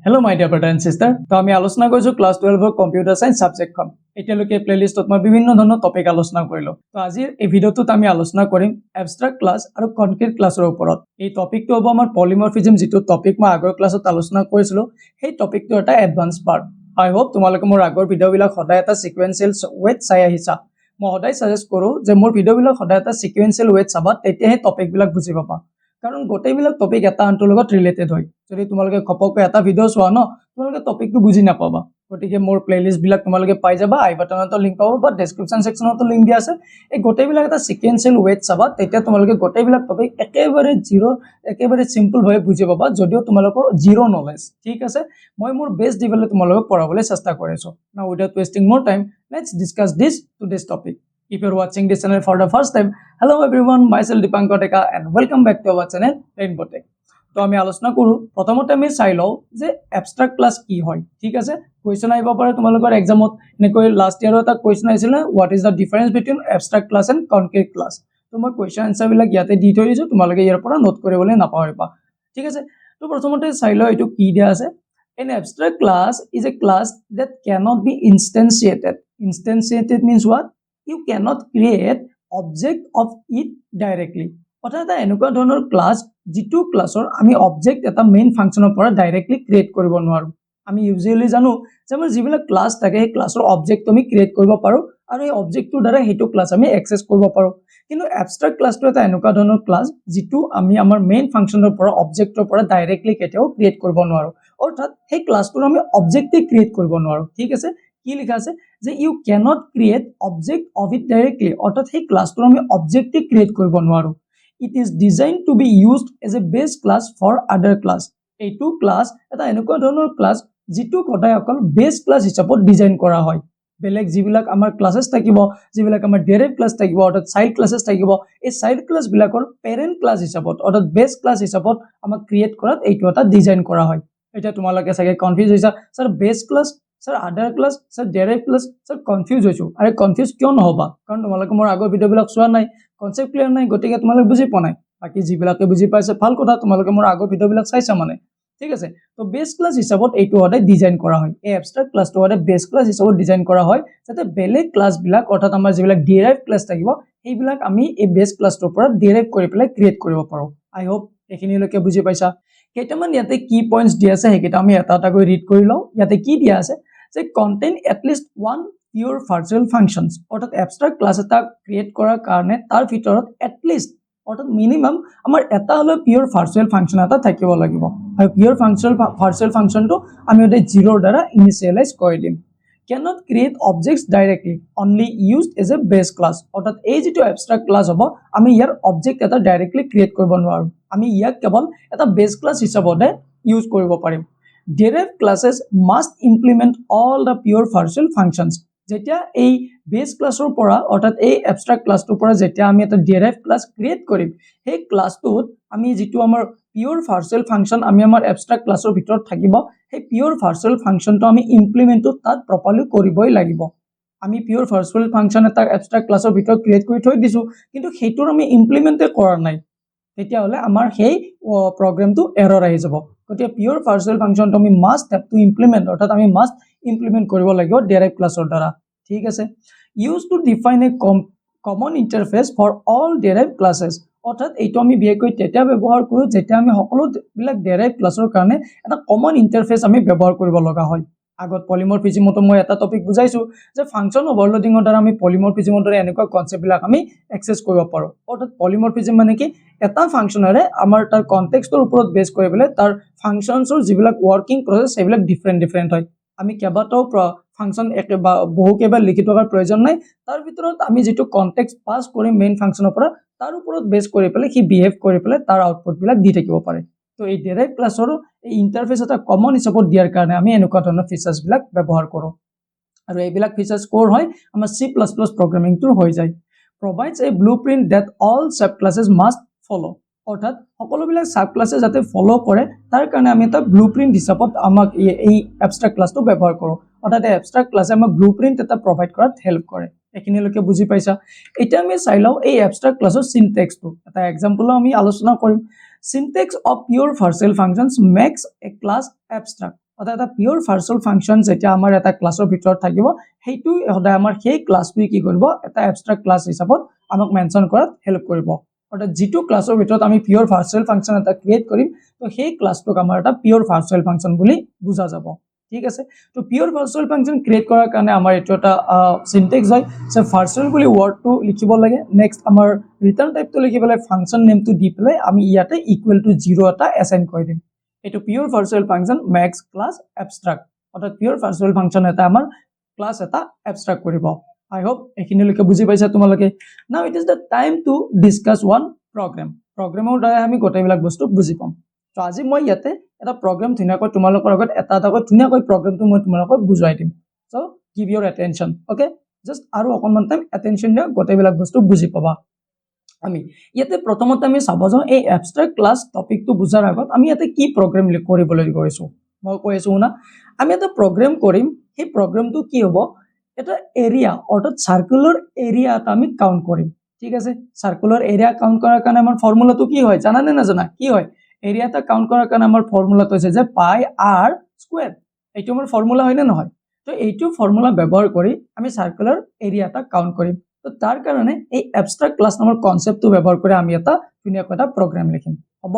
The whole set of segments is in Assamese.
Hello my dear brother and sister. তো আমি আলোচনা কৰিছো ক্লাস 12 কম্পিউটাৰ সায়েন্স সাবজেক্টখন। এতিয়ালৈকে প্লেলিষ্টত মই বিভিন্ন ধৰণৰ টপিক আলোচনা কৰিলো। তো আজিৰ এই ভিডিওটোত আমি আলোচনা কৰিম এবষ্ট্ৰাক্ট ক্লাস আৰু কনক্ৰিট ক্লাসৰ ওপৰত। এই টপিকটো হ'ব আমাৰ পলিমৰফিজম যিটো টপিক মই আগৰ ক্লাছত আলোচনা কৰিছিলো, সেই টপিকটো এটা এডভান্স পাৰ্ট। আই হোপ তোমালোকে মোৰ আগৰ ভিডিওবিলাক সদায় এটা সিকুৱেন্সিয়েল ৱেত চাই আহিছা। মই সদায় সাজেষ্ট কৰো যে মোৰ ভিডিওবিলাক সদায় এটা সিকুৱেন্সিয়েল ৱেত চাবা, তেতিয়াহে টপিকবিলাক বুজি পাবা। কাৰণ গোটেইবিলাক টপিক এটা আনটোৰ লগত ৰিলেটেড হয়। যদি তোমালোকে খপকৈ এটা ভিডিও চোৱা ন, তোমালোকে টপিকটো বুজি নাপাবা। গতিকে মোৰ প্লেলিষ্ট বিলাক তোমালোকে পাই যাবা, আই বাটনতো লিংক পাবা বা ডেসক্ৰিপচন সেকশনতো লিংক দিয়া আছে। এই গোটেইবিলাক এটা সিকুৱেন্সিয়েল ৱেত চাবা, তেতিয়া তোমালোকে গোটেইবিলাক টপিক একেবাৰে সিম্পল ভাবে বুজি পাবা, যদিও তোমালোকৰ জিৰো নলেজ। ঠিক আছে, মই মোৰ বেষ্ট দি পেলাই তোমালোকক পঢ়াবলৈ চেষ্টা কৰিছো। নাও উইদাউট ৱেষ্টিং মোৰ time, let's discuss today's topic. If you're watching this channel for the first time, hello everyone, myself Dipankar Teka and welcome back to our channel Rainbow Tech. তো আমি আলোচনা কৰো, প্ৰথমতে আমি চাই লও যে এবষ্ট্ৰাক্ট ক্লাস কি হয়। ঠিক আছে, কোৱেশ্চন আহিব পাৰে তোমালোকৰ এক্সামত, এনেকৈ লাষ্ট ইয়াৰৰ এটা কোৱেশ্চন আহিছিল, what is the difference between abstract class and concrete class. তো মই কোৱেশ্চন আনসাৰ বিলাক ইয়াতে দি থৈ দিছো, তোমালোকে ইয়াৰ পৰা নোট কৰিবলৈ নাপাহৰিবা। ঠিক আছে, তো প্ৰথমতে চাই লও এইটো কি দিয়া আছে। An abstract class is a class that cannot be instantiated. Instantiated means what? You cannot create object of it directly. অৰ্থাৎ এটা এনেকুৱা ধৰণৰ ক্লাস যিটো ক্লাসৰ আমি অবজেক্ট এটা মেইন ফাংশনৰ পৰা ডাইৰেক্টলি ক্ৰিয়েট কৰিব নোৱাৰো। আমি ইউজুৱেলি জানো যে আমাৰ যিবিলাক ক্লাস থাকে সেই ক্লাসৰ অবজেক্ট আমি ক্ৰিয়েট কৰিব পাৰো আৰু এই অবজেক্টটোৰ দ্বাৰা সেইটো ক্লাস আমি এক্সেস কৰিব পাৰো। কিন্তু এবষ্ট্ৰাক্ট ক্লাসটো এটা এনেকুৱা ধৰণৰ ক্লাস যিটো আমি আমাৰ মেইন ফাংশনৰ পৰা অবজেক্টৰ পৰা ডাইৰেক্টলি কেতিয়াও ক্ৰিয়েট কৰিব নোৱাৰো। অৰ্থাৎ সেই ক্লাসটোৰ আমি অবজেক্টে ক্ৰিয়েট কৰিব নোৱাৰো। ঠিক আছে, কি লিখা আছে যে you cannot create object of it directly, অৰ্থাৎ সেই ক্লাসটোৰ আমি অবজেক্টে ক্ৰিয়েট কৰিব নোৱাৰো। It is designed to be used as a base class for other class. এইটো ক্লাস এটা এনেকুৱা ধৰণৰ ক্লাস যিটো সদায় অকল বেস ক্লাস হিচাপত ডিজাইন কৰা হয়। বেলেগ যিবিলাক আমাৰ ক্লাসেস থাকিব, যিবিলাক আমাৰ ডেৰাইভ ক্লাস থাকিব, অৰ্থাৎ চাইল্ড ক্লাসেস থাকিব, এই চাইল্ড ক্লাস বিলাকৰ পেৰেন্ট ক্লাস হিচাপত অৰ্থাৎ বেস ক্লাস হিচাপত আমাক ক্ৰিয়েট কৰাত এইটো এটা ডিজাইন কৰা হয়। এটা তোমালোকে চাগে কনফিউজ হৈছা, sir base class, sir other class, sir derive class, sir confuse হৈছো। আরে কনফিউজ কিয় নহবা, কাৰণ তোমালোকে মোৰ আগৰ ভিডিওবিলাক চোৱা নাই, কনসেপ্ট ক্লিয়াৰ নাই, গতিকে তোমালোকে বুজি পোৱা নাই। বাকি যিবিলাকে বুজি পাইছে ভাল কথা, তোমালোকে মোৰ আগৰ ভিডিওবিলাক চাইছা মানে। ঠিক আছে, তো বেস ক্লাস হিচাপত এইটো সদায় ডিজাইন কৰা হয়। এই এবষ্ট্ৰাক্ট ক্লাসটো সদায় বেস ক্লাস হিচাপত ডিজাইন কৰা হয়, যাতে বেলেগ ক্লাস বিলাক অৰ্থাৎ আমাৰ যিবিলাক ডেৰাইভ ক্লাস থাকিব সেইবিলাক আমি এই বেস ক্লাসটোৰ পৰা ডেৰাইভ কৰি পেলাই ক্ৰিয়েট কৰিব পাৰো। আই হোপ এইখিনিলৈকে বুজি পাইছা। কেইটামান ইয়াতে কি পইণ্টছ দিয়া আছে সেইকেইটা আমি এটা এটাকৈ ৰিড কৰি লওঁ। ইয়াতে কি দিয়া আছে যে contain at least one pure virtual functions, অর্থাৎ এবষ্ট্রাক্ট ক্লাস এটা ক্রিয়েট করার কারণে তার ভিতৰত এটলিষ্ট অর্থাৎ মিনিমাম আমার এটা হলো পিওর ভার্চুয়াল ফাংশন এটা থাকিব লাগিব। আর পিওর ভার্চুয়াল ফাংশনটো আমি ওটা জিরোর দ্বারা ইনিশিয়ালাইজ করে দিম। cannot create objects directly, only used as a base class, অর্থাৎ এই যেটো এবষ্ট্রাক্ট ক্লাস হ'ব আমি ইয়াৰ অবজেক্ট এটা ডাইৰেক্টলি ক্ৰিয়েট কৰিব নোৱাৰো, আমি ইয়াক কেৱল এটা বেস ক্লাস হিচাপতে ইউজ কৰিব পাৰিম। Derived classes must implement all the pure virtual functions. যেতিয়া এই বেস ক্লাসৰ পৰা অৰ্থাৎ এই এবষ্ট্ৰাক্ট ক্লাসটোৰ পৰা যেতিয়া আমি এটা derived class ক্ৰিয়েট কৰিম, সেই ক্লাসটোত আমি যেটো আমাৰ পিওৰ ভাৰ্চুয়াল ফাংশন আমি আমাৰ এবষ্ট্ৰাক্ট ক্লাসৰ ভিতৰত থাকিব, সেই পিওৰ ভাৰ্চুয়াল ফাংশনটো আমি ইমপ্লিমেন্টটো তাত প্ৰপাৰলি কৰিবই লাগিব। আমি পিওৰ ভাৰ্চুয়াল ফাংশন এটা এবষ্ট্ৰাক্ট ক্লাসৰ ভিতৰত ক্ৰিয়েট কৰি থৈ দিছো, কিন্তু সেইটোৰ আমি ইমপ্লিমেন্টে কৰা নাই, তেতিয়া হলে আমাৰ সেই প্ৰগ্ৰামটো এৰৰ আহি যাব। গতিকে পিওর ভার্চুয়াল ফাংশনটো আমি মাস্ট হ্যাভ টু ইমপ্লিমেন্ট, অর্থাৎ আমি মাস্ট ইমপ্লিমেন্ট কৰিব লাগিব ডেৰাইভ ক্লাসৰ দ্বাৰা। ঠিক আছে, use to define a common interface for all derive classes, অৰ্থাৎ এইটো আমি বিশেষকৈ তেতিয়া ব্যৱহাৰ কৰো যেতিয়া আমি সকলোবিলাক ডেৰাইভ ক্লাসৰ কাৰণে এটা কমন ইন্টাৰফেস আমি ব্যৱহাৰ কৰিব লগা হয়। আগত পলিমৰফিজমতো মই এটা টপিক বুজাইছো যে ফাংশন ওভাৰলোডিংৰ দ্বাৰা আমি পলিমৰফিজমৰ দ্বাৰা এনেকুৱা কনসেপ্টবিলাক আমি এক্সেস কৰিব পাৰো। অৰ্থাৎ পলিমৰফিজম মানে কি, এটা ফাংশনৰে আমাৰ তাৰ কনটেক্সটৰ ওপৰত বেস কৰি পেলাই তাৰ ফাংশনছৰ যিবিলাক ওয়াৰ্কিং প্ৰসেস সেইবিলাক ডিফাৰেন্ট হয়। আমি কেইবাটাও ফাংশন বহুকেইবাৰ লিখি থকাৰ প্ৰয়োজন নাই, তাৰ ভিতৰত আমি যেটো কনটেক্সট পাস কৰিম মেইন ফাংশনৰ পৰা তাৰ ওপৰত বেস কৰি পেলাই কি বিহেভ কৰি পেলাই তাৰ আউটপুটবিলাক দি থাকিব পাৰে। তো এই ডেৰাইভ ক্লাসৰ এই ইন্টাৰফেস এটা কমন হিচাপত দিয়াৰ কাৰণে আমি এনেকুৱা ধৰণৰ ফিচাৰ্স বিলাক ব্যৱহাৰ কৰো, আৰু এইবিলাক ফিচাৰ্স কোৰ হয় আমাৰ C++ প্ৰগ্ৰামিংটোৰ হৈ যায়। provides a blueprint that all sub classes must follow, অৰ্থাৎ সকলোবিলাক সাব ক্লাসে যাতে ফলো কৰে তাৰ কাৰণে আমি এটা ব্লুপ্ৰিন্ট হিচাপত আমাক এই এবষ্ট্ৰাক্ট ক্লাসটো ব্যৱহাৰ কৰো। অৰ্থাৎ এবষ্ট্ৰাক্ট ক্লাসে আমাক ব্লুপ্ৰিন্ট এটা প্ৰভাইড কৰাত হেল্প কৰে। এখিনিলৈকে বুজি পাইছা। এতিয়া আমি চাই লওঁ এই এবষ্ট্ৰাক্ট ক্লাসৰ সিনট্যাক্সটো, এটা এক্সাম্পল আমি আলোচনা কৰিম। Syntax of pure virtual functions makes a class abstract, অৰ্থাৎ এটা পিওৰ ভাৰ্চুৱেল ফাংচন যেতিয়া আমাৰ এটা ক্লাছৰ ভিতৰত থাকিব সেইটো সদায় আমাৰ সেই ক্লাছটোৱে কি কৰিব এটা এবষ্ট্ৰাক্ট ক্লাছ হিচাপত আমাক মেনশ্যন কৰাত হেল্প কৰিব অৰ্থাৎ যিটো ক্লাছৰ ভিতৰত আমি পিওৰ ভাৰ্চুৱেল ফাংচন এটা ক্ৰিয়েট কৰিম তো সেই ক্লাছটোক আমাৰ এটা পিওৰ ভাৰ্চুৱেল ফাংচন বুলি বুজা যাব ঠিক আছে তো পিওৰ ভাৰ্চুৱেল ফাংচন ক্ৰিয়েট কৰাৰ কাৰণে আমাৰ এইটো এটা সিনট্যাক্স হয় যে ভাৰ্চুৱেল বুলি ওয়াৰ্ডটো লিখিব লাগে নেক্সট আমাৰ ৰিটাৰ্ন টাইপটো লিখি পেলাই ফাংচন নেমটো দি পেলাই আমি ইয়াতে ইকুৱেল টু 0 এটা এছাইন কৰি দিম এইটো pure virtual function makes class abstract অৰ্থাৎ পিওৰ ভাৰ্চুৱেল ফাংচন এটা আমাৰ ক্লাছ এটা এবষ্ট্ৰাক্ট কৰিব I hope এখিনিলৈকে বুজি পাইছা তোমালোকে now it is the time to discuss one প্ৰগ্ৰামৰ দ্বাৰা আমি গোটেইবিলাক বস্তু বুজি পাম তো আজি মই ইয়াতে এটা প্ৰগ্ৰাম ধুনীয়াকৈ তোমালোকৰ আগত এটা ধুনীয়াকৈ প্ৰগ্ৰামটো মই তোমালোকক বুজাই দিম so give your attention okay just আৰু অকণমান টাইম attention দিয়া গোটেইবিলাক বস্তু বুজি পাবা আমি ইয়াতে প্ৰথমতে আমি চাব যাওঁ এই এবষ্ট্ৰাক্ট ক্লাছ টপিকটো বুজাৰ আগত আমি ইয়াতে কি প্ৰগ্ৰাম কৰিবলৈ গৈছো মই কৈ আছো না আমি এটা প্ৰগ্ৰাম কৰিম সেই প্ৰগ্ৰামটো কি হ'ব এটা এৰিয়া অৰ্থাৎ সাৰ্কুলাৰ এৰিয়া এটা আমি কাউন্ট কৰিম ঠিক আছে সাৰ্কুলাৰ এৰিয়া কাউন্ট কৰাৰ কাৰণে আমাৰ ফৰ্মুলাটো কি হয় জানা নে নাজানা কি হয় এৰিয়া এটা কাউন্ট কৰাৰ কাৰণে আমাৰ ফৰ্মুলাটো হৈছে যে পাই r স্কয়াৰ এইটো আমাৰ ফৰ্মুলা হয় না নহয় তো এইটো ফৰ্মুলা ব্যৱহাৰ কৰি আমি সাৰ্কুলাৰ এৰিয়া এটা কাউন্ট কৰিম তো তাৰ কাৰণে এই এবষ্ট্ৰাক্ট ক্লাছ নামৰ কনসেপ্টটো ব্যৱহাৰ কৰি আমি এটা ধুনীয়াকৈ এটা প্ৰগ্ৰাম লিখিম হ'ব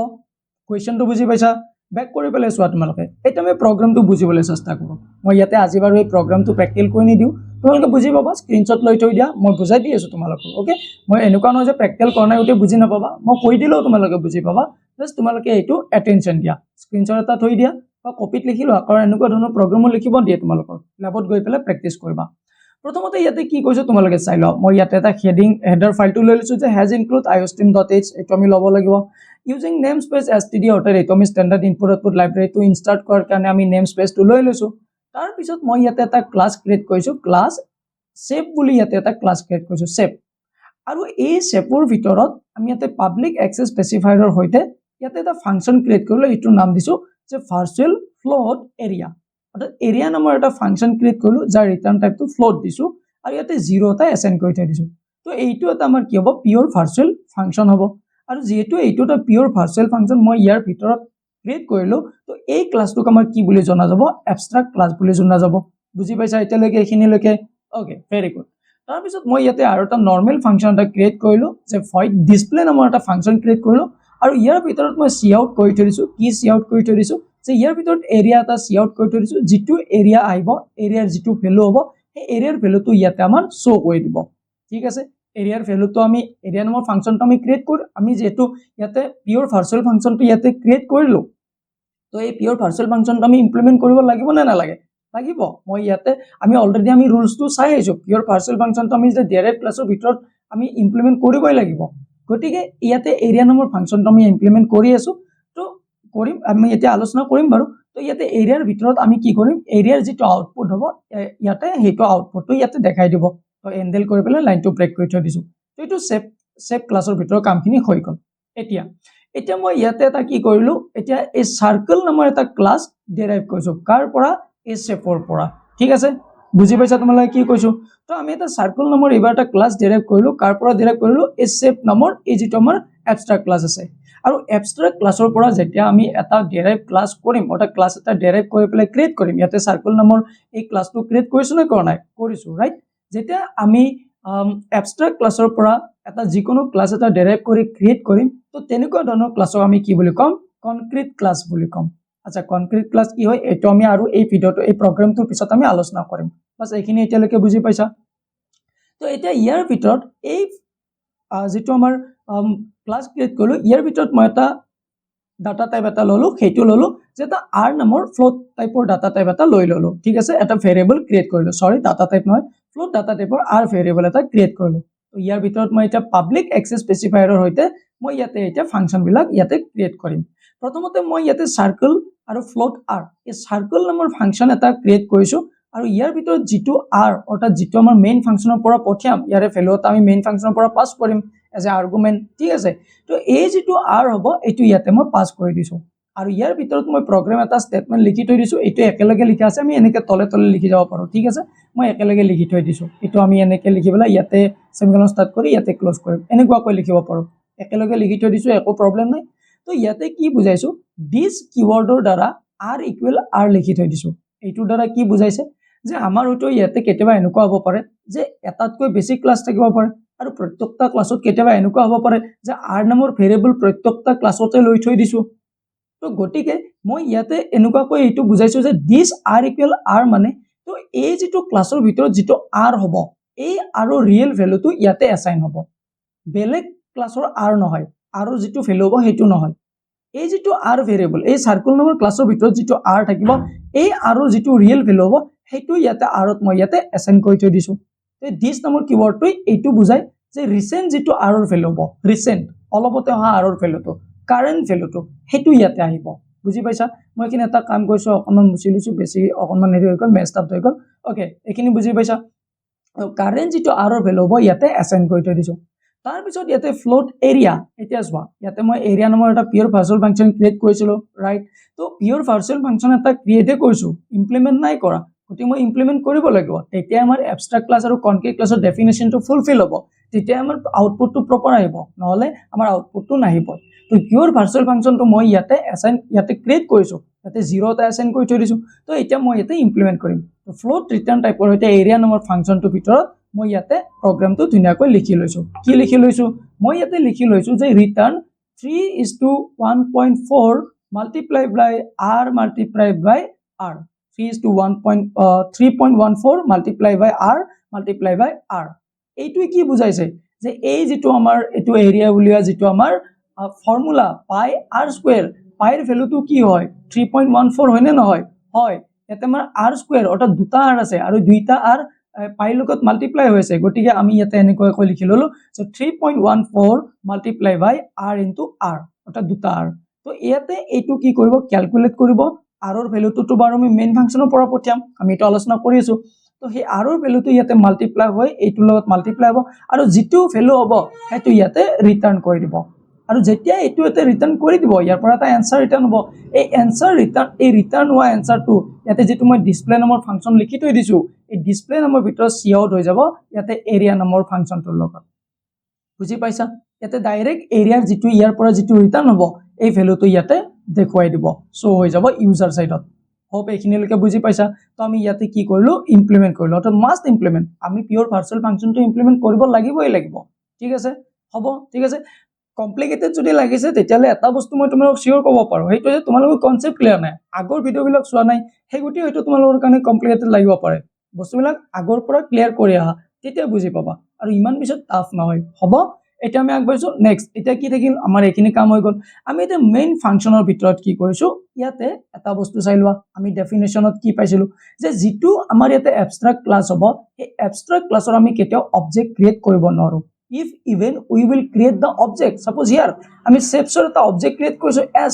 কোৱেশ্চনটো বুজি পাইছা ব্যাক কৰি পেলাই চোৱা তোমালোকে এটা আমি প্ৰগ্ৰামটো বুজিবলৈ চেষ্টা কৰো মই ইয়াতে আজি বাৰু এই প্ৰগ্ৰামটো প্ৰেক্টিকেল কৰি নি দিও তোমালোকে বুজি পাবা স্ক্ৰিনশ্বট লৈ থৈ দিয়া মই বুজাই দি আছো তোমালোকক ওকে মই এনেকুৱা নহয় যে প্ৰেক্টিকেল কৰা উঠে বুজি নাপাবা মই কৈ দিলেও তোমালোকে বুজি পাবা জাস্ট তোমালোকে এইটো এটেনশন দিয়া স্ক্ৰিনশ্বট এটা থৈ দিয়া বা কপিত লিখি লোৱা কাৰণ এনেকুৱা ধৰণৰ প্ৰগ্ৰামো লিখিব দিয়ে তোমালোকৰ ল্যাবত গৈ পেলাই প্ৰেক্টিস কৰিবা প্ৰথমতে ইয়াতে কি কৈছো তোমালোকে চাই লও মই ইয়াতে এটা হেডাৰ ফাইলটো লৈ লৈছো যে has include iostream.h এইটো আমি ল'ব লাগিব using namespace std অৰ্থাৎ এইটো আমি স্ট্যান্ডাৰ্ড ইনপুট আউটপুট লাইব্ৰেৰীটো ইনষ্টাৰ্ট কৰাৰ কাৰণে আমি নেমস্পেচটো লৈ লৈছো তাৰ পিছত মই ইয়াতে এটা ক্লাছ ক্ৰিয়েট কৰিছো ক্লাছ shape বুলি ইয়াতে এটা ক্লাছ ক্ৰিয়েট কৰিছো shape আৰু এই shapeৰ ভিতৰত আমি ইয়াতে পাব্লিক এক্সেস স্পেসিফায়াৰৰ হৈতে ইয়াতে এটা ফাংচন ক্ৰিয়েট কৰিলো এইটো নাম দিছো যে ভাৰ্চুৱেল ফ্লোট এৰিয়া অৰ্থাৎ এৰিয়া নামৰ এটা ফাংচন ক্ৰিয়েট কৰিলো যাৰ ৰিটাৰ্ন টাইপটো ফ্লোট দিছো আৰু ইয়াতে 0 এটা এছাইন কৰি থৈ দিছো তো এইটো এটা আমাৰ কি হ'ব পিওৰ ভাৰ্চুৱেল ফাংচন হ'ব আৰু যেহেতু এইটো এটা পিওৰ ভাৰ্চুৱেল ফাংচন মই ইয়াৰ ভিতৰত ক্ৰিয়েট কৰিলো তো এই ক্লাছটোক আমাৰ কি বুলি জনা যাব এবষ্ট্ৰাক্ট ক্লাছ বুলি জনা যাব বুজি পাইছা এতিয়ালৈকে এখিনিলৈকে ওকে ভেৰি গুড তাৰ পিছত মই ইয়াতে আৰু এটা নৰ্মেল ফাংচন এটা ক্ৰিয়েট কৰিলো যে void display নামৰ এটা ফাংচন ক্ৰিয়েট কৰিলো আৰু ইয়াৰ ভিতৰত মই সি আউট কৰি থৈ দিছো কি সি আউট কৰি থৈ দিছো যে ইয়াৰ ভিতৰত এৰিয়া এটা সি আউট কৰি থৈ দিছো যেটো এৰিয়া আহিব এৰিয়াৰ যেটো ভ্যালু হ'ব সেই এৰিয়াৰ ভ্যালুটো ইয়াতে আমাৰ শো কৰি দিব ঠিক আছে এৰিয়াৰ ভ্যালুটো আমি এৰিয়া নামৰ ফাংচনটো আমি ক্ৰিয়েট কৰি আমি যেটো ইয়াতে পিওৰ ভাৰ্চুৱেল ফাংচনটো ইয়াতে ক্ৰিয়েট কৰিলো তো এই পিওৰ ভাৰ্চুৱেল ফাংচনটো আমি ইমপ্লিমেন্ট কৰিব লাগিব না নালাগে লাগিব মই ইয়াতে আমি অলৰেডি আমি ৰুলছটো চাই আইছো পিওৰ ভাৰ্চুৱেল ফাংচনটো আমি যে ডাইৰেক্ট ক্লাছৰ ভিতৰত আমি ইমপ্লিমেন্ট কৰিবই লাগিব গতিকে ইয়াতে এৰিয়া নামৰ ফাংচনটো আমি ইমপ্লিমেন্ট কৰি আছো তো কৰিম আমি এতিয়া আলোচনা কৰিম বাৰু তো ইয়াতে এৰিয়াৰ ভিতৰত আমি কি কৰিম এৰিয়াৰ যেটো আউটপুট হ'ব ইয়াতে হেটো আউটপুটটো ইয়াতে দেখাই দিব তো এন্ডেল কৰি পেলাই লাইনটো ব্ৰেক কৰি থৈ দিছো তো এটো সেপ ক্লাছৰ ভিতৰৰ কামখিনি হৈ গল এতিয়া মই ইয়াতে এটা কি কৰিলো এতিয়া এই সাৰ্কেল নামৰ এটা ক্লাছ ডেৰাইভ কৰিছো কাৰ পৰা এই শেপৰ পৰা ঠিক আছে বুজি পাইছা তোমালোকে কি কৈছো তো আমি এটা সার্কেল নামৰ এবাৰ এটা ক্লাছ ডেৰাইভ কৰিলো কাৰ পৰা ডেৰাইভ কৰিলো এই শেপ নামৰ এই যেটো আমাৰ এবষ্ট্ৰাক্ট ক্লাছ আছে আৰু এবষ্ট্ৰাক্ট ক্লাছৰ পৰা যেতিয়া আমি এটা ডেৰাইভ ক্লাছ কৰিম ওটা ক্লাছ এটা ডেৰাইভ কৰি পেলাই ক্ৰিয়েট কৰিম ইয়াতে সাৰ্কেল নামৰ এই ক্লাছটো ক্ৰিয়েট কৰিছো নে কৰা নাই কৰিছো ৰাইট যেতিয়া আমি এবষ্ট্ৰাক্ট ক্লাছৰ পৰা এটা যিকোনো ক্লাছ এটা ডেৰাইভ কৰি ক্ৰিয়েট কৰিম তো তেনেকুৱা ধৰণৰ ক্লাছক আমি কি বুলি কম কনক্ৰিট ক্লাছ বুলি কম আচ্ছা কনক্ৰিট ক্লাছ কি হয় এটো আমি আৰু এই ভিডিওটো এই প্ৰগ্ৰামটোৰ পিছত আমি আলোচনা কৰিম বাস এইখিনি এতিয়ালৈকে বুজি পাইছা তো এতিয়া ইয়াৰ ভিতৰত এই যেটো আমাৰ ক্লাছ ক্ৰিয়েট কৰিলো ইয়াৰ ভিতৰত মই এটা ডাটা টাইপ এটা ললো সেইটো ললো যে এটা r নামৰ ফ্লোট টাইপৰ ডাটা টাইপ এটা লৈ ললো ঠিক আছে এটা ভেৰিয়েবল ক্ৰিয়েট কৰিলো সৰি ডাটা টাইপ নহয় ফ্লোট ডাটা টাইপৰ r ভেৰিয়েবল এটা ক্ৰিয়েট কৰিলো তো ইয়াৰ ভিতৰত মই এটা পাব্লিক এক্সেস স্পেসিফায়াৰৰ হৈতে মই ইয়াতে এটা ফাংচন বিলাক ইয়াতে ক্ৰিয়েট কৰিম প্ৰথমতে মই ইয়াতে সাৰ্কেল আৰু ফ্লোট r এই সাৰ্কেল নামৰ ফাংচন এটা ক্ৰিয়েট কৰিছো আৰু ইয়াৰ ভিতৰত যেটো r অৰ্থাৎ যেটো আমাৰ মেইন ফাংচনৰ পৰা পঠিয়াম ইয়াৰে ভ্যালুটা আমি মেইন ফাংচনৰ পৰা পাস কৰিম এজ এ আৰ্গুমেন্ট ঠিক আছে তো এই যেটো r হ'ব এটো ইয়াতে মই পাস কৰি দিছো আৰু ইয়াৰ ভিতৰত মই প্ৰগ্ৰাম এটা স্টেটমেন্ট লিখি থৈ দিছো এটো একেলগে লিখা আছে আমি এনেকে তলে তলে লিখি যাব পাৰো ঠিক আছে মই একেলগে লিখি থৈ দিছো এটো আমি এনেকে লিখিবলা ইয়াতে সেমিকলন স্টাৰ্ট কৰি ইয়াতে ক্লোজ কৰিম এনেকুৱাকৈ লিখিব পাৰো একেলগে লিখি থৈ দিছো একো প্ৰবলেম নাই তো ইয়াতে কি বুজাইছো দিস কিওয়াৰ্ডৰ দ্বাৰা r ইকুৱেল r লিখি থৈ দিছো এইটোৰ দ্বাৰা কি বুজাইছে যে আমাৰ হয়তো ইয়াতে কেতিয়াবা এনেকুৱা হ'ব পাৰে যে এটাতকৈ বেছি ক্লাছ থাকিব পাৰে আৰু প্ৰত্যেকটা ক্লাছত কেতিয়াবা এনেকুৱা হ'ব পাৰে যে r নামৰ ভেৰিয়েবল প্ৰত্যেকটা ক্লাছতে লৈ থৈ দিছো তো গতিকে মই ইয়াতে এনেকুৱাকৈ এইটো বুজাইছো যে দিস r ইকুৱেল r মানে তো এই যেটো ক্লাছৰ ভিতৰত যেটো r হ'ব এই r ৰ ৰিয়েল ভ্যালুটো ইয়াতে এসাইন হ'ব বেলেগ ক্লাছৰ r নহয় r ৰ যেটো ভ্যালু হ'ব হেতু নহয় এই যেটো r ভেৰিয়েবল এই সাৰ্কেল নামৰ ক্লাছৰ ভিতৰত যেটো r থাকিব এই r ৰ যেটো ৰিয়েল ভ্যালু হ'ব হেতু ইয়াতে r ত মই ইয়াতে এসাইন কৰি থৈ দিছো এই দিস নামৰ কিৱৰ্ডটো এইটো বুজায় যে ৰিসেন্ট যেটো r ৰ ভ্যালু হ'ব ৰিসেন্ট অলপতে অহা r ৰ ভ্যালুটো কারেন্ট ভ্যালুটো হেতু ইয়াতে আহিব বুজি পাইছা মই কিনে এটা কাম কৰিছো অকমান মুছি লৈছো বেছি অকমান হেৰি হৈ গল মেস্ট আপ হৈ গল ওকে এখিনি বুজি পাইছা কারেন্ট যেটো r ৰ ভ্যালু হ'ব ইয়াতে এসাইন কৰি থৈ দিছো তাৰ পিছত ইয়াতে ফ্লোট এৰিয়া এতিয়া চোৱা ইয়াতে মই এৰিয়া নামৰ এটা পিওৰ ভাৰ্চুৱেল ফাংচন ক্ৰিয়েট কৰিছিলো ৰাইট তো পিওৰ ভাৰ্চুৱেল ফাংচন এটা ক্ৰিয়েটে কৰিছো ইমপ্লিমেন্ট নাই কৰা গতি মই ইমপ্লিমেন্ট কৰিব লাগিব তেতিয়া আমাৰ এবস্ট্ৰাক্ট ক্লাছ আৰু কনক্ৰিট ক্লাছৰ ডেফিনেশনটো ফুলফিল হ'ব তেতিয়া আমাৰ আউটপুটটো প্ৰপাৰ আহিব নহলে আমাৰ আউটপুটটো নাহিব তো পিওৰ ভাৰ্চুয়াল ফাংশনটো মই ইয়াতে অ্যাসাইন ইয়াতে ক্ৰিয়েট কৰিছো ইয়াতে 0 টা অ্যাসাইন কৰি থৈ দিছো তো এতিয়া মই ইয়াতে ইমপ্লিমেন্ট কৰিম তো ফ্লোট ৰিটাৰ্ন টাইপৰ হইতে এৰিয়া নামৰ ফাংশনটো ভিতৰত মই ইয়াতে প্ৰগ্ৰামটো ধুনিয়াকৈ লিখি লৈছো কি লিখি লৈছো মই ইয়াতে লিখি লৈছো যে return 3:1.4 multiplied by r multiplied by r 3:1.3.14 multiplied by r multiplied by r এইটো কি বুজাইছে যে এই যেটো আমাৰ এটো এৰিয়া বুলিয়া যেটো আমাৰ ফৰ্মুলা পাই r স্কয়াৰ পাইৰ ভ্যালুটো কি হয় 3.14 হয় নে নহয় হয় এতে আমাৰ r স্কয়াৰ অৰ্থাৎ দুটা r আছে আৰু দুইটা r পাইৰ লগত মাল্টিপ্লাই হৈছে গটিকে আমি ইয়াতে এনেকৈ লিখি ললো যে 3.14 মাল্টিপ্লাই বাই r ইনটু r অৰ্থাৎ দুটা r তো ইয়াতে এইটো কি কৰিব ক্যালকুলেট কৰিব r ৰ ভ্যালুটো তো বাৰু আমি মেইন ফাংশনৰ পৰা পঠিয়াম আমি এটা আলোচনা কৰিছো তো হে r ৰ ভ্যালুটো ইয়াতে মাল্টিপ্লাই হয় এইটোৰ লগত মাল্টিপ্লাই হ'ব আৰু যেটো ভ্যালু হ'ব হেতু ইয়াতে ৰিটাৰ্ন কৰি দিব আৰু যেতিয়া এটো এতে ৰিটাৰ্ন কৰি দিব ইয়াৰ পৰা এটা আনসাৰ ৰিটাৰ্ন হ'ব এই আনসাৰ ৰিটাৰ্ন এই ৰিটাৰ্ন হোৱা আনসাৰটো ইয়াতে যেটো মই ডিসপ্লে নামৰ ফাংচন লিখি থৈ দিছো এই ডিসপ্লে নামৰ ভিতৰত সি আউট হৈ যাব ইয়াতে এৰিয়া নামৰ ফাংচনটোৰ লগত বুজি পাইছা ইয়াতে ডাইৰেক্ট এৰিয়াৰ যেটো ইয়াৰ পৰা যেটো ৰিটাৰ্ন হ'ব এই ভ্যালুটো ইয়াতে দেখুৱাই দিব সো হৈ যাব ইউজাৰ সাইডত হোপ এইখিনিলৈকে বুজি পাইছা তো আমি ইয়াতে কি কৰিলো ইমপ্লিমেন্ট কৰিলো তো মাস্ট ইমপ্লিমেন্ট আমি পিওৰ ভাৰ্চুয়াল ফাংশনটো ইমপ্লিমেন্ট কৰিব লাগিবই লাগিব ঠিক আছে হ'ব ঠিক আছে কমপ্লিকেটেড যদি লাগিছে তেতিয়ালে এটা বস্তু মই তোমাক শিওর ক'ব পাৰো হেইটো যে তোমালোকৰ কনসেপ্ট ক্লিয়াৰ নাই আগৰ ভিডিওবিলাক চোৱা নাই হেগুটি হয়তো তোমালোকৰ কাৰণে কমপ্লিকেটেড লাগিব পাৰে বস্তুবিলাক আগৰ পৰা ক্লিয়াৰ কৰি আহা তেতিয়া বুজি পাবা আৰু ইমান পিছত টাফ নহয় হ'ব এটা আমি আগবাইছো নেক্সট এটা কি থাকিল আমাৰ এখিনি কাম হৈ গল আমি এটা মেইন ফাংশনৰ ভিতৰত কি কৰিছো ইয়াতে এটা বস্তু চাইলোৱা আমি ডেফিনেশনত কি পাইছিলো যে যেটো আমাৰ ইয়াতে এবস্ট্ৰাক্ট ক্লাছ হ'ব এই এবস্ট্ৰাক্ট ক্লাছৰ আমি কেতিয়াও অবজেক্ট ক্ৰিয়েট কৰিব নোৱাৰো if even we will create the object suppose here আমি shapesৰ এটা object create কৰিছো s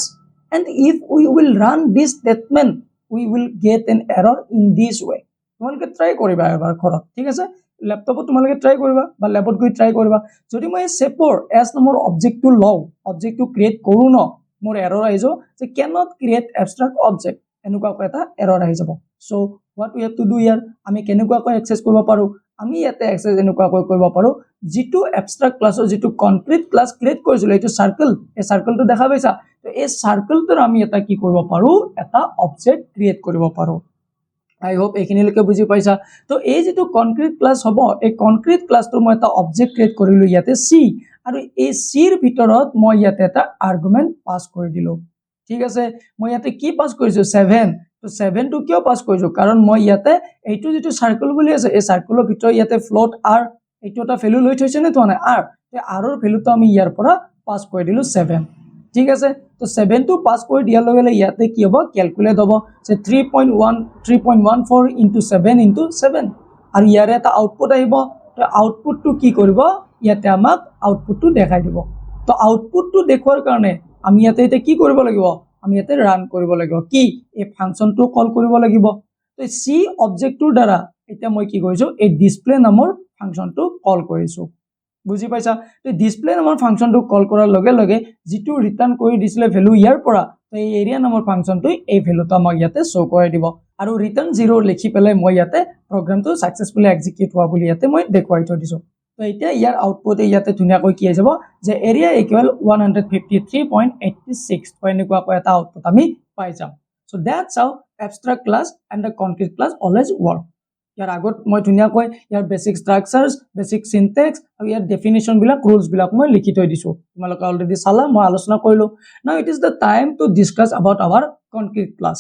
and if we will run this statement we will get an error in this way তোমালোকে ট্রাই কৰিবা এবাৰ ঘৰত ঠিক আছে ল্যাপটপত তোমালোকে ট্ৰাই কৰিবা বা ল্যাবত গৈ ট্ৰাই কৰিবা যদি মই shapeৰ s নামৰ অবজেক্টটো লও অবজেক্টটো ক্ৰিয়েট কৰো ন মোৰ এৰৰ আহিছো যে cannot create abstract object এনেকুৱা এটা এৰৰ আহি যাব so what we have to do here আমি কেনেকুৱাকৈ এক্সেস কৰিব পাৰো আমি ইয়াতে এক্সেস এনেকুৱাকৈ কৰিব পাৰো যেটো এবস্ট্ৰাক্ট ক্লাছৰ যেটো কনক্ৰিট ক্লাছ ক্ৰিয়েট কৰিছিল এইটো সাৰ্কেল এই সাৰ্কেলটো দেখা পাইছা তো এই সাৰ্কেলটোৰ আমি এটা কি কৰিব পাৰো এটা অবজেক্ট ক্ৰিয়েট কৰিব পাৰো আই হোপ এইখিনিলৈকে বুজি পাইছা তো এই যেটো কনক্ৰিট ক্লাছ হ'ব এই কনক্ৰিট ক্লাছটো মই এটা অবজেক্ট ক্ৰিয়েট কৰিলো ইয়াতে c আৰু এই c ৰ ভিতৰত মই ইয়াতে এটা আৰ্গুমেন্ট পাস কৰি দিলো ঠিক আছে মই ইয়াতে কি পাস কৰিছো 7 তো 7 টো কিয় পাস কৰিছো কাৰণ মই ইয়াতে এইটো যেটো সাৰ্কেল বুলি আছে এই সাৰ্কেলৰ ভিতৰত ইয়াতে ফ্লোট r এইটো এটা ভ্যালু লৈ থৈছে নে তো নাই r তে r ৰ ভ্যালুটো আমি ইয়াৰ পৰা পাস কৰি দিলো 7 ঠিক আছে তো 7 টো পাস কৰি দিয়াৰ লগে লগে ইয়াতে কি হ'ব ক্যালকুলেট হ'ব যে 3.14 into 7 into 7 আৰু ইয়াৰে এটা আউটপুট আহিব তো আউটপুটটো কি কৰিব ইয়াতে আমাক আউটপুটটো দেখাই দিব তো আউটপুটটো দেখুৱাৰ কাৰণে আমি ইয়াতে এটা কি কৰিব লাগিব আমি ইয়াতে ৰান কৰিব লাগিব কি এই ফাংচনটো কল কৰিব লাগিব তো সি অবজেক্টৰ দ্বাৰা এটা মই কি কৰিছো এই ডিসপ্লে নামৰ ফাংচনটো কল কৰিছো বুজি পাইছা তো ডিসপ্লে নামৰ ফাংচনটো কল কৰাৰ লগে লগে যেটো ৰিটাৰ্ন কৰি দিছিলে ভ্যালু ইয়াৰ পৰা এই এৰিয়া নামৰ ফাংচনটো এই ভ্যালুটো আমাক ইয়াতে শো কৰি দিব আৰু ৰিটাৰ্ন 0 লিখি পেলাই মই ইয়াতে প্ৰগ্ৰামটো সাকসেসফুলি এক্সিকিউট হোৱা বুলি ইয়াতে মই দেখুৱাই থৈ দিছো তো এতিয়া ইয়াৰ আউটপুট ইয়াতে ধুনিয়াকৈ কি আহিব যে এৰিয়া ইকুৱেল 153.86 তো এনেকুৱা এটা আউটপুট আমি পাই যাম So that's how abstract class and the concrete class always work. ইয়াৰ আগত মই ধুনীয়াকৈ ইয়াৰ বেসিক স্ট্ৰাকচাৰ্স বেসিক সিনট্যাক্স আৰু ইয়াৰ ডেফিনিশন বিলাক ৰুলস বিলাক মই লিখি থৈ দিছো তোমালোকে অলৰেডি চালা মই আলোচনা কৰিলো now it is the time to discuss about our concrete class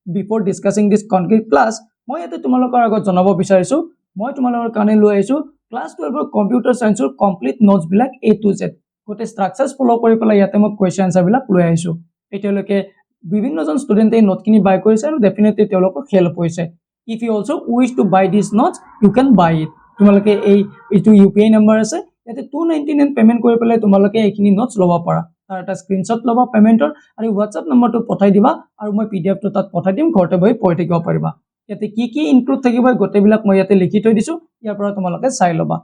before discussing this concrete class মই এতে তোমালোকৰ আগত জনাব বিচাৰিছো মই তোমালোকৰ কাৰণে লৈ আহিছো ক্লাস 12 ৰ কম্পিউটাৰ সায়েন্সৰ কমপ্লিট নোটস বিলাক A to Z গোটে স্ট্ৰাকচাৰ্স ফলো কৰি পেলাই ইয়াতে মই কোৱেশ্চন আনসাৰ বিলাক লৈ আহিছো এতিয়ালৈকে বিভিন্নজন ষ্টুডেন্টে এই নোটখিনি বাই কৰিছে আৰু ডেফিনেটলি তেওঁলোকক হেল্প হৈছে if you also wish to buy these notes you can buy it তোমালোকে এইটো UPI নাম্বাৰ আছে ইয়াতে 299 পেমেন্ট কৰি পেলাই তোমালোকে এইখিনি নোটস লব পাৰা তাৰ এটা স্ক্ৰিনশ্বট লবা পেমেন্টৰ আৰু WhatsApp নম্বৰটো পঠাই দিবা আৰু মই PDF টো তাত পঠাই দিম ঘৰতে বহি পঢ়ি থাকিব পাৰিবা ইয়াতে কি ইনক্লুড থাকিব গোটেইবিলাক মই ইয়াতে লিখি থৈ দিছো ইয়াৰ পৰা তোমালোকে চাই লবা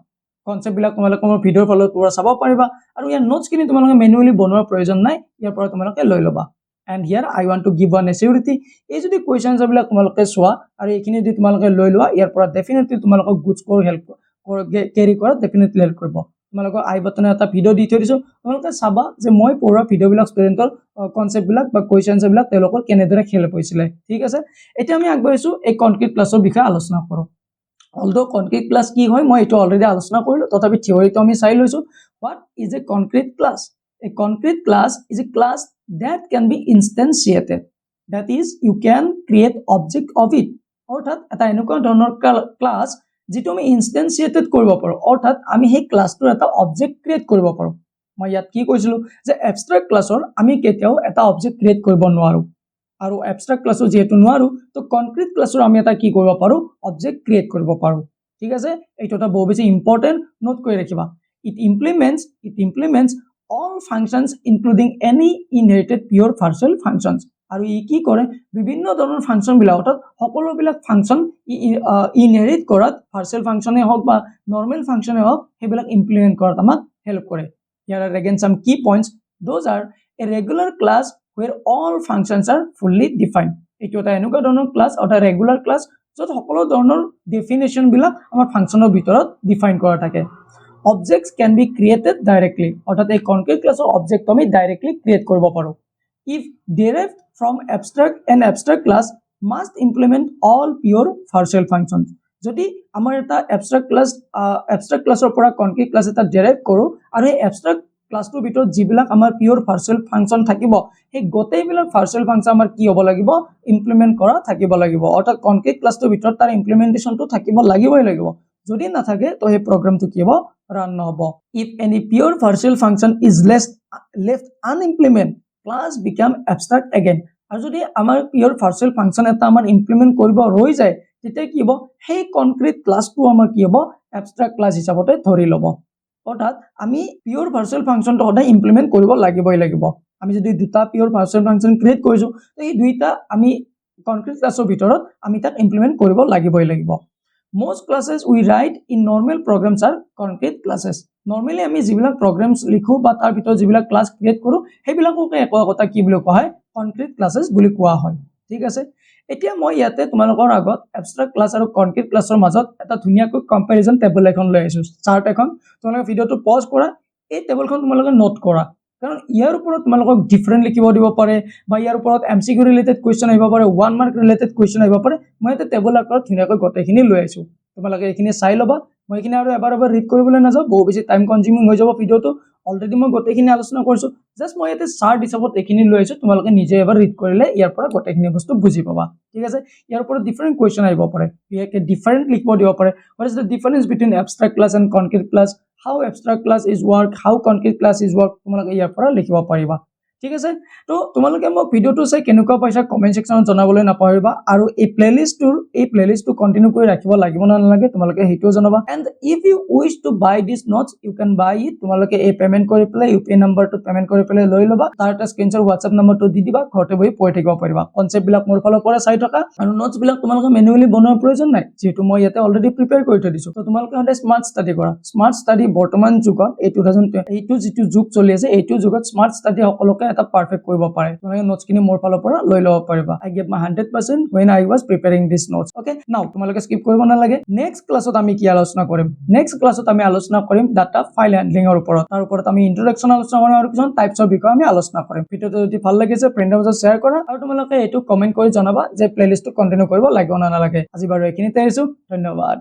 কনসেপ্ট বিলাক তোমালোকে মোৰ ভিডিঅৰ ফলত পুৰা চাব পাৰিবা আৰু ইয়াৰ নোটস কিনি তোমালোকে ম্যানুয়ালি বনোৱাৰ প্ৰয়োজন নাই ইয়াৰ পৰা তোমালোকে লৈ লবা and here I want to give one assurity এই যদি কোৱেশ্চনস বিলাক তোমালোকে সোৱা আৰু এইখিনি যদি তোমালোকে লৈ লোৱা ইয়াৰ পৰা ডেফিনেটলি তোমালোকক গুড স্কোৰ হেল্প কেৰি কৰা ডেফিনেটলি হেল্প কৰিব তোমালোকক আই বাটনে এটা ভিডিও দি থৈ দিছো তোমালোকে চাবা যে মই পঢ়া ভিডিও বিলাক ষ্টুডেন্টৰ কনসেপ্ট বিলাক বা কোৱেশ্চনস বিলাক তেওঁলোকৰ কেনেদৰে হেল্প হৈছিলে ঠিক আছে এতিয়া আমি আগবাঢ়িছো এই কনক্ৰিট ক্লাছৰ বিষয়ে আলোচনা কৰো although concrete class কি হয় মই এটো অলৰেডি আলোচনা কৰিলো তথাপি থিওৰিটো আমি চাই লৈছো what is a concrete class a concrete class is a class that can be instantiated that is you can create object of it অৰ্থাৎ এটা এনেকুৱা ধৰণৰ ক্লাস যেটো আমি ইনস্ট্যান্সিয়েটেড কৰিব পাৰো অৰ্থাৎ আমি সেই ক্লাসটোৰ এটা অবজেক্ট ক্ৰিয়েট কৰিব পাৰো মই ইয়াত কি কৈছিলো যে এবষ্ট্ৰাক্ট ক্লাসৰ আমি কেতিয়াও এটা অবজেক্ট ক্ৰিয়েট কৰিব নোৱাৰো আৰু এবষ্ট্ৰাক্ট ক্লাসৰ যেহেতু নোৱাৰো তো কনক্ৰিট ক্লাসৰ আমি এটা কি কৰিব পাৰো অবজেক্ট ক্ৰিয়েট কৰিব পাৰো ঠিক আছে এইটো এটা বহুত বেছি ইম্পৰ্টেন্ট নোট কৰি ৰাখিবা it implements all functions including any inherited pure partial functions আৰু ই কি কৰে বিভিন্ন ধৰণৰ ফাংচন বিলাক অৰ্থাৎ সকলো বিলাক ফাংচন ইনহেৰিট কৰাত পাৰ্সিয়াল ফাংচনে হওক বা নৰমাল ফাংচনে হওক হেবিলাক ইমপ্লিমেন্ট কৰাত আমাক হেল্প কৰে here are again some key points those are a regular class where all functions are fully defined এইটো এটা এনেকুৱা ধৰণৰ ক্লাস অৰ্থাৎ ৰেগুলাৰ ক্লাস য'ত সকলো ধৰণৰ ডেফিনেশন বিলাক আমাৰ ফাংচনৰ ভিতৰত ডিফাইন কৰা থাকে objects can be created directly অৰ্থাৎ এই কনক্ৰিট ক্লাসৰ অবজেক্ট আমি ডাইৰেক্টলি ক্ৰিয়েট কৰিব পাৰো if derived from an abstract class must implement all pure partial functions যদি আমাৰ এটা abstract classৰ পৰা কনক্ৰিট ক্লাস এটা ডেৰাইভ কৰো আৰু এই abstract ক্লাসটোৰ ভিতৰত যিবিলাক আমাৰ পিওৰ পাৰ্সিয়াল ফাংশন থাকিব এই গোটেইবিলাক পাৰ্সিয়াল ফাংশন আমাৰ কি হ'ব লাগিব ইমপ্লিমেন্ট কৰা থাকিব লাগিব অৰ্থাৎ কনক্ৰিট ক্লাসটোৰ ভিতৰত তাৰ ইমপ্লিমেন্টেশনটো থাকিব লাগিবই লাগিব যদি না থাকে তো এই প্ৰগ্ৰামটো কি হ'ব run নহব if any pure partial function is left unimplemented class become abstract again আৰু যদি আমাৰ পিওৰ পাৰ্সিয়াল ফাংশন এটা আমাৰ ইমপ্লিমেন্ট কৰিব ৰৈ যায় তেতিয়া কি হ'ব সেই কনক্ৰিট ক্লাসটো আমাৰ কি হ'ব abstract class হিচাপতে ধৰি লব অৰ্থাৎ আমি পিওৰ পাৰ্সিয়াল ফাংশনটো সদায় ইমপ্লিমেন্ট কৰিব লাগিব আমি যদি দুটা পিওৰ পাৰ্সিয়াল ফাংশন ক্ৰিয়েট কৰিছো তো এই দুইটা আমি কনক্ৰিট ক্লাসৰ ভিতৰত আমি তাক ইমপ্লিমেন্ট কৰিব লাগিব most classes we write in normal programs are concrete classes normally আমি যিবিলাক programs লিখো বা তাৰ ভিতৰত যিবিলাক ক্লাস ক্ৰিয়েট কৰো হেবিলাকক একতা কি বুলি কোৱা হয় concrete classes বুলি কোৱা হয় ঠিক আছে এতিয়া মই ইয়াতে তোমালোকৰ আগত abstract class আৰু concrete classৰ মাজত এটা ধুনীয়াকৈ কম্পাৰিজন টেবল এখন লৈ আহিছো চাৰ্ট এখন তোমালোকে ভিডিওটো পজ কৰা এই টেবলখন তোমালোকে নোট কৰা কাৰণ ইয়াৰ ওপৰত তোমালোকক ডিফাৰেন্ট লিখিব দিব পাৰে বা ইয়াৰ ওপৰত MCQ ৰিলেটেড কোৱেশ্চন আহিব পাৰে 1 মাৰ্ক ৰিলেটেড কোৱেশ্চন আহিব পাৰে মই এটা টেবল আকাৰত ধুনীয়াকৈ গোটেইখিনি লৈ আহিছো তোমালোকে এইখিনি চাই লবা মই এইখিনি আৰু এবাৰ ৰিড কৰিবলৈ নাযাও বহুত বেছি টাইম কনজিউমিং হৈ যাব ভিডিওটো অলৰেডি মই গোটেইখিনি আলোচনা কৰিছো জাস্ট মই এতে চাৰ্ট হিচাপত এইখিনি লৈ আহিছো তোমালোকে নিজে এবাৰ ৰিড কৰিলে ইয়াৰ পৰা গোটেইখিনি বস্তু বুজি পাবা ঠিক আছে ইয়াৰ ওপৰত ডিফাৰেন্ট কোৱেশ্চন আহিব পাৰে ইয়াকে ডিফাৰেন্ট লিখিব দিব পাৰে what is the difference between abstract class and concrete class how abstract class is work how concrete class is work তোমালোকে ইয়াৰ পৰা লিখিব পাৰিবা ঠিক আছে তো তোমালোকে মোক ভিডিওটো চাই কেনেকুৱা পাইছা কমেন্ট সেকশনত জনাবলৈ নাপাহৰিবা আৰু এই প্লেলিষ্টটো কন্টিনিউ কৰি ৰাখিব লাগিব না নালাগে তোমালোকে হেটো জনাবা and if you wish to buy these notes you can buy it তোমালোকে এই পেমেন্ট কৰি পেলাই UPI নম্বৰটো পেমেন্ট কৰি পেলাই লৈ লবা তাৰ এটা স্ক্ৰিনশ্বট WhatsApp নম্বৰটো দি দিবা ঘৰতে বহি পঢ়ি থাকিব পাৰিবা কনসেপ্ট বিলাক মোৰ ফালৰ পৰা চাই থকা আৰু নোটস বিলাক তোমালোকে ম্যানুয়ালি বনোৱাৰ প্ৰয়োজন নাই যেহেতু মই ইয়াতে অলৰেডি প্ৰিপেয়াৰ কৰি থৈ দিছো তো তোমালোকে সদায় স্মাৰ্ট ষ্টাডি কৰা স্মাৰ্ট ষ্টাডি বৰ্তমান যুগত এই 2020 এইটো যিটো যুগ চলি আছে এইটো যুগত স্মাৰ্ট ষ্টাডি সকলোকে এটা পাৰফেক্ট কৰিব পাৰে তোমালোকে নোটছখিনি মোৰ ফালৰ পৰা লৈ ল'ব পাৰিবা আই gave my 100% when I was preparing this notes okay now তোমালোকে স্কিপ কৰিব নালাগে নেক্সট ক্লাছত আমি কি আলোচনা কৰিম নেক্সট ক্লাছত আমি আলোচনা কৰিম ডাটা ফাইল হ্যান্ডলিং এৰ উপৰত তাৰ ওপৰত আমি ইন্ট্ৰডাকচন আলোচনা কৰিম আৰু কিছুমান টাইপছৰ বিষয়ে আমি আলোচনা কৰিম ভিডিওটো যদি ভাল লাগিছে ফ্ৰেণ্ডৰ মাজত শ্বেয়াৰ কৰা আৰু তোমালোকে এইটো কমেন্ট কৰি জনাবা যে প্লেলিষ্টটো কন্টিনিউ কৰিব লাগিব না নালাগে আজি বাৰু এইখিনিতে আহিছো ধন্যবাদ